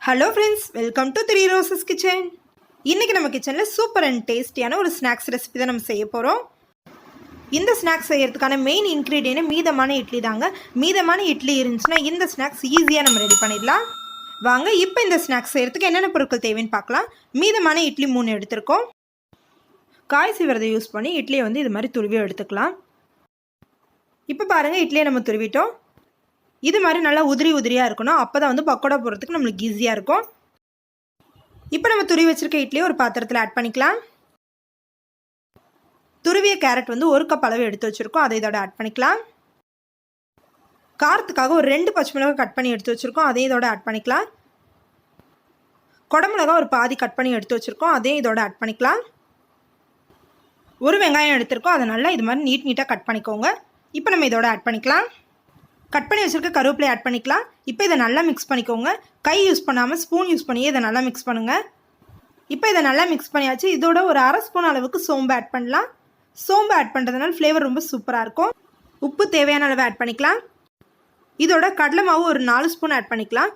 Hello friends, welcome to three roses kitchen. இன்றைக்கி நம்ம கிச்சனில் சூப்பர் அண்ட் டேஸ்டியான ஒரு ஸ்நாக்ஸ் ரெசிபி தான் நம்ம செய்ய போகிறோம். இந்த ஸ்நாக்ஸ் செய்யறதுக்கான மெயின் இன்க்ரீடியன்ட் மீதமான இட்லி தாங்க. மீதமான இட்லி இருந்துச்சுன்னா இந்த ஸ்நாக்ஸ் ஈஸியாக நம்ம ரெடி பண்ணிடலாம். வாங்க இப்போ இந்த ஸ்நாக்ஸ் செய்யறதுக்கு என்னென்ன பொருட்கள் தேவைன்னு பார்க்கலாம். மீதமான இட்லி 3 எடுத்திருக்கோம். காய் சீவரதை யூஸ் பண்ணி இட்லியை வந்து இது மாதிரி துருவி எடுத்துக்கலாம். இப்போ பாருங்கள், இட்லியை நம்ம துருவிட்டோம். இது மாதிரி நல்லா உதிரி உதிரியாக இருக்கணும். அப்போ தான் வந்து பக்கோடா போடுறதுக்கு நம்மளுக்கு ஈஸியாக இருக்கும். இப்போ நம்ம துருவி வச்சுருக்க இட்லியை ஒரு பாத்திரத்தில் ஆட் பண்ணிக்கலாம். துருவிய கேரட் வந்து 1 கப் அளவு எடுத்து வச்சுருக்கோம், அதை இதோட ஆட் பண்ணிக்கலாம். காரத்துக்காக ஒரு 2 பச்சை மிளகாய் கட் பண்ணி எடுத்து வச்சுருக்கோம், அதையும் இதோட ஆட் பண்ணிக்கலாம். குடமிளகா ஒரு பாதி கட் பண்ணி எடுத்து வச்சுருக்கோம், அதையும் இதோட ஆட் பண்ணிக்கலாம். ஒரு வெங்காயம் எடுத்துருக்கோம், அதை நல்லா இது மாதிரி நீட்டாக கட் பண்ணிக்கோங்க. இப்போ நம்ம இதோட ஆட் பண்ணிக்கலாம். கட் பண்ணி வச்சுருக்க கருவேப்பிலை ஆட் பண்ணிக்கலாம். இப்போ இதை நல்லா மிக்ஸ் பண்ணிக்கோங்க. கை யூஸ் பண்ணாமல் ஸ்பூன் யூஸ் பண்ணியே இதை நல்லா மிக்ஸ் பண்ணுங்கள். இப்போ இதை நல்லா மிக்ஸ் பண்ணியாச்சு. இதோட ஒரு 1/2 ஸ்பூன் அளவுக்கு சோம்பு ஆட் பண்ணலாம். சோம்பு ஆட் பண்ணுறதுனால ஃப்ளேவர் ரொம்ப சூப்பராக இருக்கும். உப்பு தேவையான அளவு ஆட் பண்ணிக்கலாம். இதோட கடலை மாவு ஒரு 4 ஸ்பூன் ஆட் பண்ணிக்கலாம்.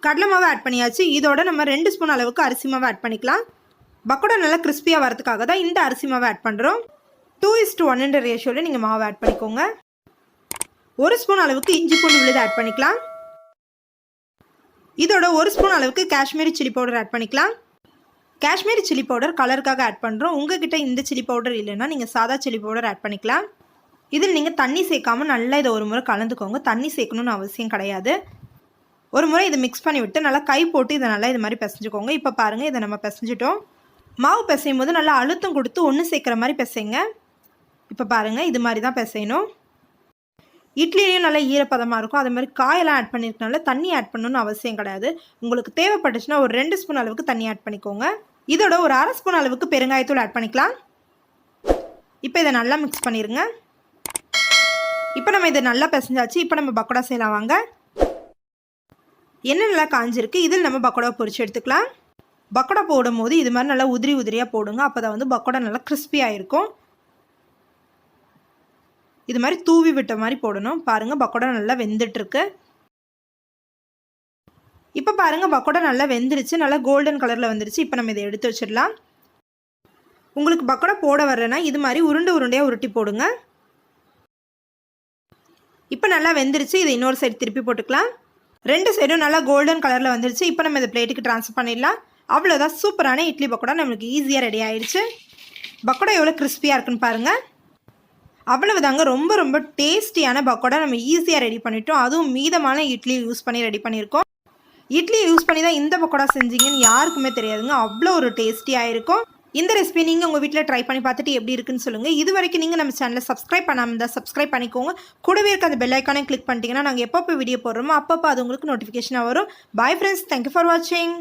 கடலை மாவு ஆட் பண்ணியாச்சு. இதோட நம்ம 2 ஸ்பூன் அளவுக்கு அரிசி மாவு ஆட் பண்ணிக்கலாம். பக்கோடா நல்லா கிறிஸ்பியாக வரதுக்காக தான் இந்த அரிசி மாவை ஆட் பண்ணுறோம். 2:1 ரேஷியோவில் நீங்கள் மாவு ஆட் பண்ணிக்கோங்க. 1 ஸ்பூன் அளவுக்கு இஞ்சி பூண்டு விழுது ஆட் பண்ணிக்கலாம். இதோட 1 ஸ்பூன் அளவுக்கு காஷ்மீரி சில்லி பவுடர் ஆட் பண்ணிக்கலாம். காஷ்மீரி சில்லி பவுடர் கலருக்காக ஆட் பண்ணுறோம். உங்ககிட்ட இந்த சில்லி பவுடர் இல்லைன்னா நீங்கள் சாதா சில்லி பவுடர் ஆட் பண்ணிக்கலாம். இதில் நீங்கள் தண்ணி சேர்க்காமல் நல்லா இதை ஒரு முறை கலந்துக்கோங்க. தண்ணி சேர்க்கணுன்னு அவசியம் கிடையாது. ஒரு முறை இதை மிக்ஸ் பண்ணி விட்டு நல்லா கை போட்டு இதை நல்லா இது மாதிரி பிசைஞ்சுக்கோங்க. இப்போ பாருங்கள், இதை நம்ம பிசைஞ்சிட்டோம். மாவு பிசையும் போது நல்லா அழுத்தம் கொடுத்து ஒன்று சேர்க்குற மாதிரி பிசைங்க. இப்போ பாருங்கள், இது மாதிரி தான் பிசையணும். இட்லிலையும் நல்லா ஈரப்பதமாக இருக்கும். அது மாதிரி காயெல்லாம் ஆட் பண்ணியிருக்கனால தண்ணி ஆட் பண்ணணும்னு அவசியம் கிடையாது. உங்களுக்கு தேவைப்பட்டுச்சுன்னா ஒரு 2 ஸ்பூன் அளவுக்கு தண்ணி ஆட் பண்ணிக்கோங்க. இதோட ஒரு 1/2 ஸ்பூன் அளவுக்கு பெருங்காயத்தூள் ஆட் பண்ணிக்கலாம். இப்போ இதை நல்லா மிக்ஸ் பண்ணிடுங்க. இப்போ நம்ம இதை நல்லா பிசைஞ்சாச்சு. இப்போ நம்ம பக்கோடா செய்யலாம் வாங்க. எண்ணெய் நல்லா காஞ்சிருக்கு. இதில் நம்ம பக்கோடா பொரிச்சு எடுத்துக்கலாம். பக்கோடா போடும் போது இது மாதிரி நல்லா உதிரி உதிரியாக போடுங்க. அப்போ தான் வந்து பக்கோடா நல்லா கிறிஸ்பியாக இருக்கும். இது மாதிரி தூவி விட்ட மாதிரி போடணும். பாருங்கள், பக்கோடா நல்லா வெந்துட்டுருக்கு. இப்போ பாருங்கள், பக்கோடா நல்லா வெந்துருச்சு. நல்லா கோல்டன் கலரில் வந்துருச்சு. இப்போ நம்ம இதை எடுத்து வச்சிடலாம். உங்களுக்கு பக்கோடா போட வரலன்னா இது மாதிரி உருண்டையாக உருட்டி போடுங்க. இப்போ நல்லா வெந்துருச்சு. இதை இன்னொரு சைடு திருப்பி போட்டுக்கலாம். 2 சைடும் நல்லா கோல்டன் கலரில் வந்துருச்சு. இப்போ நம்ம இதை பிளேட்டுக்கு ட்ரான்ஸ்ஃபர் பண்ணிடலாம். அவ்வளோதான், சூப்பரான இட்லி பக்கோடா நம்மளுக்கு ஈஸியாக ரெடி ஆயிடுச்சு. பக்கோடா எவ்வளோ கிறிஸ்பியாக இருக்குன்னு பாருங்கள். அவ்வளவுதாங்க, ரொம்ப ரொம்ப டேஸ்டியான பக்கோடா நம்ம ஈஸியாக ரெடி பண்ணிட்டோம். அதுவும் மீதமான இட்லி யூஸ் பண்ணி ரெடி பண்ணியிருக்கோம். இட்லியை யூஸ் பண்ணி தான் இந்த பக்கோடா செஞ்சீங்கன்னு யாருக்குமே தெரியாதுங்க. அவ்வளோ ஒரு டேஸ்டியாக இருக்கும். இந்த ரெசிபி நீங்கள் உங்கள் வீட்டில் ட்ரை பண்ணி பார்த்துட்டு எப்படி இருக்குன்னு சொல்லுங்கள். இது வரைக்கும் நீங்கள் நம்ம சேனலை சப்ஸ்கிரைப் பண்ணாமல் இருந்தால் சப்ஸ்கிரைப் பண்ணிக்கோங்க. கூடவே இருக்க அந்த பெல் ஐக்கானை கிளிக் பண்ணிட்டீங்கன்னா நாங்கள் எப்பப்போ வீடியோ போடுறோமோ அப்பப்போ அது உங்களுக்கு நோட்டிஃபிகேஷனாக வரும். பாய் ஃப்ரெண்ட்ஸ், தேங்க்யூ ஃபார் வாட்சிங்.